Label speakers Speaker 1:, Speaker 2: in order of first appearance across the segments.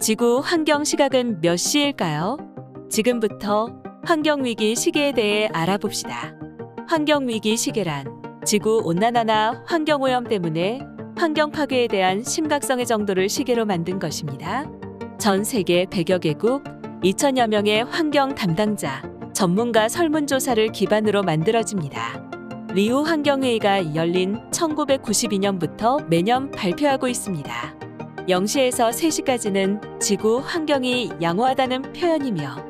Speaker 1: 지구 환경 시각은 몇 시일까요? 지금부터 환경위기 시계에 대해 알아봅시다. 환경위기 시계란 지구 온난화나 환경오염 때문에 환경 파괴에 대한 심각성의 정도를 시계로 만든 것입니다. 전 세계 100여 개국, 2천여 명의 환경 담당자, 전문가 설문조사를 기반으로 만들어집니다. 리우 환경회의가 열린 1992년부터 매년 발표하고 있습니다. 0시에서 3시까지는 지구 환경이 양호하다는 표현이며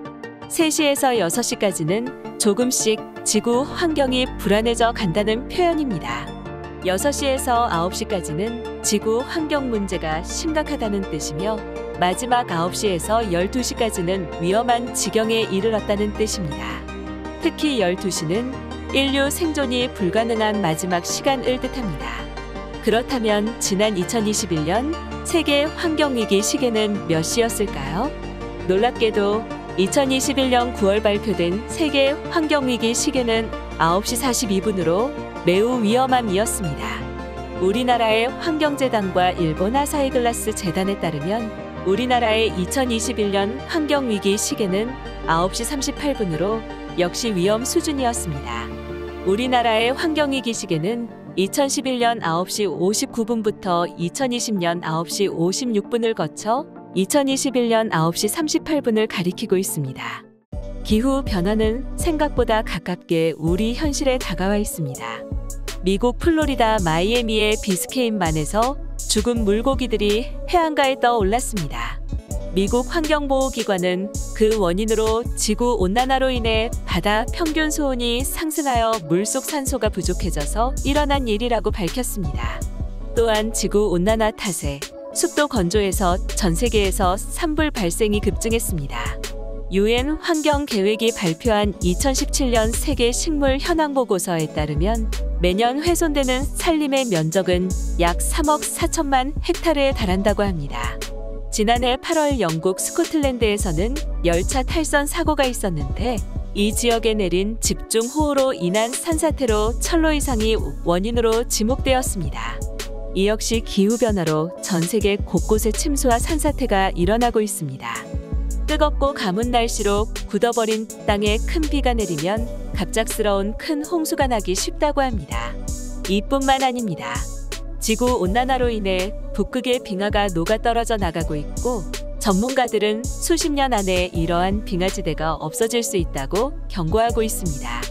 Speaker 1: 3시에서 6시까지는 조금씩 지구 환경이 불안해져 간다는 표현입니다. 6시에서 9시까지는 지구 환경 문제가 심각하다는 뜻이며 마지막 9시에서 12시까지는 위험한 지경에 이르렀다는 뜻입니다. 특히 12시는 인류 생존이 불가능한 마지막 시간을 뜻합니다. 그렇다면 지난 2021년 세계 환경위기 시계는 몇 시였을까요? 놀랍게도 2021년 9월 발표된 세계 환경위기 시계는 9시 42분으로 매우 위험함이었습니다. 우리나라의 환경재단과 일본 아사히글라스 재단에 따르면 우리나라의 2021년 환경위기 시계는 9시 38분으로 역시 위험 수준이었습니다. 우리나라의 환경위기 시계는 2011년 9시 59분부터 2020년 9시 56분을 거쳐 2021년 9시 38분을 가리키고 있습니다. 기후 변화는 생각보다 가깝게 우리 현실에 다가와 있습니다. 미국 플로리다 마이애미의 비스케인만에서 죽은 물고기들이 해안가에 떠올랐습니다. 미국 환경보호기관은 그 원인으로 지구 온난화로 인해 바다 평균 수온이 상승하여 물속 산소가 부족해져서 일어난 일이라고 밝혔습니다. 또한 지구 온난화 탓에 습도 건조에서 전 세계에서 산불 발생이 급증했습니다. UN 환경계획이 발표한 2017년 세계 식물 현황 보고서에 따르면 매년 훼손되는 산림의 면적은 약 3억 4천만 헥타르에 달한다고 합니다. 지난해 8월 영국 스코틀랜드에서는 열차 탈선 사고가 있었는데 이 지역에 내린 집중호우로 인한 산사태로 철로 이상이 원인으로 지목되었습니다. 이 역시 기후변화로 전 세계 곳곳에 침수와 산사태가 일어나고 있습니다. 뜨겁고 가문 날씨로 굳어버린 땅에 큰 비가 내리면 갑작스러운 큰 홍수가 나기 쉽다고 합니다. 이뿐만 아닙니다. 지구온난화로 인해 북극의 빙하가 녹아떨어져 나가고 있고 전문가들은 수십 년 안에 이러한 빙하지대가 없어질 수 있다고 경고하고 있습니다.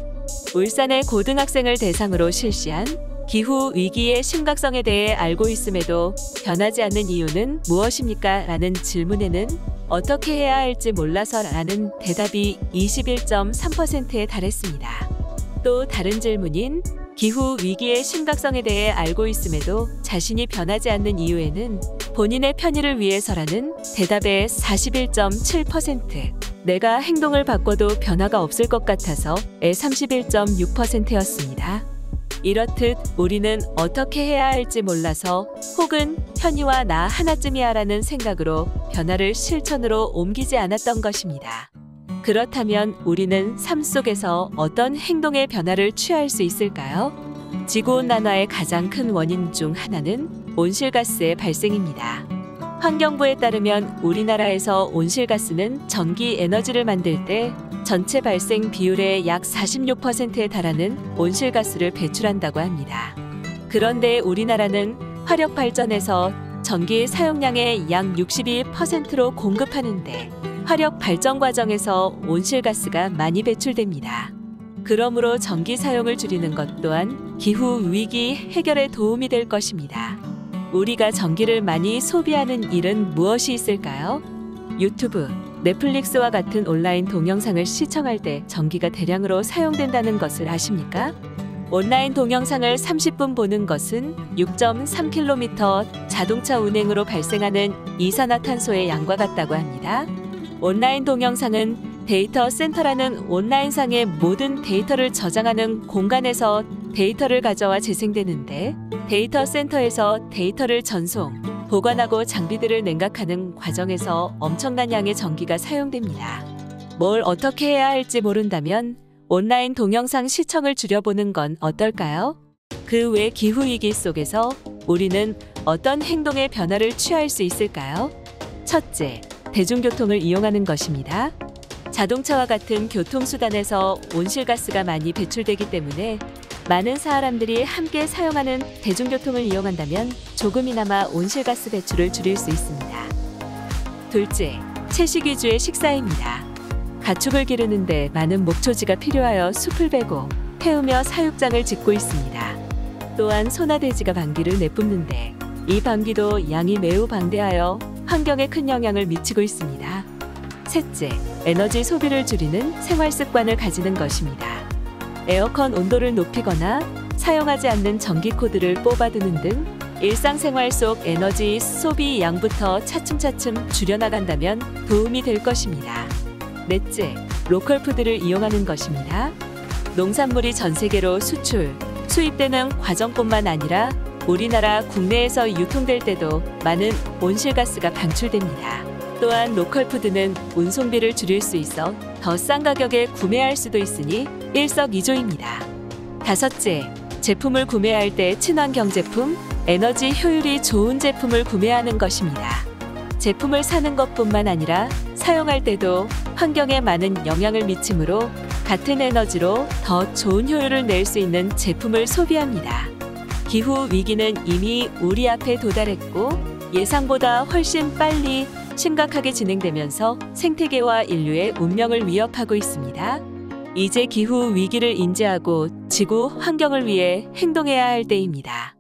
Speaker 1: 울산의 고등학생을 대상으로 실시한 기후 위기의 심각성에 대해 알고 있음에도 변하지 않는 이유는 무엇입니까? 라는 질문에는 어떻게 해야 할지 몰라서 라는 대답이 21.3%에 달했습니다. 또 다른 질문인 기후 위기의 심각성에 대해 알고 있음에도 자신이 변하지 않는 이유에는 본인의 편의를 위해서라는 대답의 41.7%, 내가 행동을 바꿔도 변화가 없을 것 같아서의 31.6%였습니다. 이렇듯 우리는 어떻게 해야 할지 몰라서 혹은 편의와 나 하나쯤이야 라는 생각으로 변화를 실천으로 옮기지 않았던 것입니다. 그렇다면 우리는 삶 속에서 어떤 행동의 변화를 취할 수 있을까요? 지구온난화의 가장 큰 원인 중 하나는 온실가스의 발생입니다. 환경부에 따르면 우리나라에서 온실가스는 전기 에너지를 만들 때 전체 발생 비율의 약 46%에 달하는 온실가스를 배출한다고 합니다. 그런데 우리나라는 화력발전에서 전기 사용량의 약 62%로 공급하는데 화력 발전 과정에서 온실가스가 많이 배출됩니다. 그러므로 전기 사용을 줄이는 것 또한 기후 위기 해결에 도움이 될 것입니다. 우리가 전기를 많이 소비하는 일은 무엇이 있을까요? 유튜브, 넷플릭스와 같은 온라인 동영상을 시청할 때 전기가 대량으로 사용된다는 것을 아십니까? 온라인 동영상을 30분 보는 것은 6.3km 자동차 운행으로 발생하는 이산화탄소의 양과 같다고 합니다. 온라인 동영상은 데이터 센터라는 온라인상의 모든 데이터를 저장하는 공간에서 데이터를 가져와 재생되는데 데이터 센터에서 데이터를 전송, 보관하고 장비들을 냉각하는 과정에서 엄청난 양의 전기가 사용됩니다. 뭘 어떻게 해야 할지 모른다면 온라인 동영상 시청을 줄여보는 건 어떨까요? 그 외 기후위기 속에서 우리는 어떤 행동의 변화를 취할 수 있을까요? 첫째, 대중교통을 이용하는 것입니다. 자동차와 같은 교통수단에서 온실가스가 많이 배출되기 때문에 많은 사람들이 함께 사용하는 대중교통을 이용한다면 조금이나마 온실가스 배출을 줄일 수 있습니다. 둘째, 채식 위주의 식사입니다. 가축을 기르는데 많은 목초지가 필요하여 숲을 베고 태우며 사육장을 짓고 있습니다. 또한 소나 돼지가 방귀를 내뿜는데 이 방귀도 양이 매우 방대하여 환경에 큰 영향을 미치고 있습니다. 셋째, 에너지 소비를 줄이는 생활 습관을 가지는 것입니다. 에어컨 온도를 높이거나 사용하지 않는 전기 코드를 뽑아두는 등 일상생활 속 에너지 소비 양부터 차츰차츰 줄여나간다면 도움이 될 것입니다. 넷째, 로컬 푸드를 이용하는 것입니다. 농산물이 전 세계로 수입되는 과정뿐만 아니라 우리나라 국내에서 유통될 때도 많은 온실가스가 방출됩니다. 또한 로컬 푸드는 운송비를 줄일 수 있어 더 싼 가격에 구매할 수도 있으니 일석이조입니다. 다섯째, 제품을 구매할 때 친환경 제품, 에너지 효율이 좋은 제품을 구매하는 것입니다. 제품을 사는 것뿐만 아니라 사용할 때도 환경에 많은 영향을 미치므로 같은 에너지로 더 좋은 효율을 낼 수 있는 제품을 소비합니다. 기후 위기는 이미 우리 앞에 도달했고 예상보다 훨씬 빨리 심각하게 진행되면서 생태계와 인류의 운명을 위협하고 있습니다. 이제 기후 위기를 인지하고 지구 환경을 위해 행동해야 할 때입니다.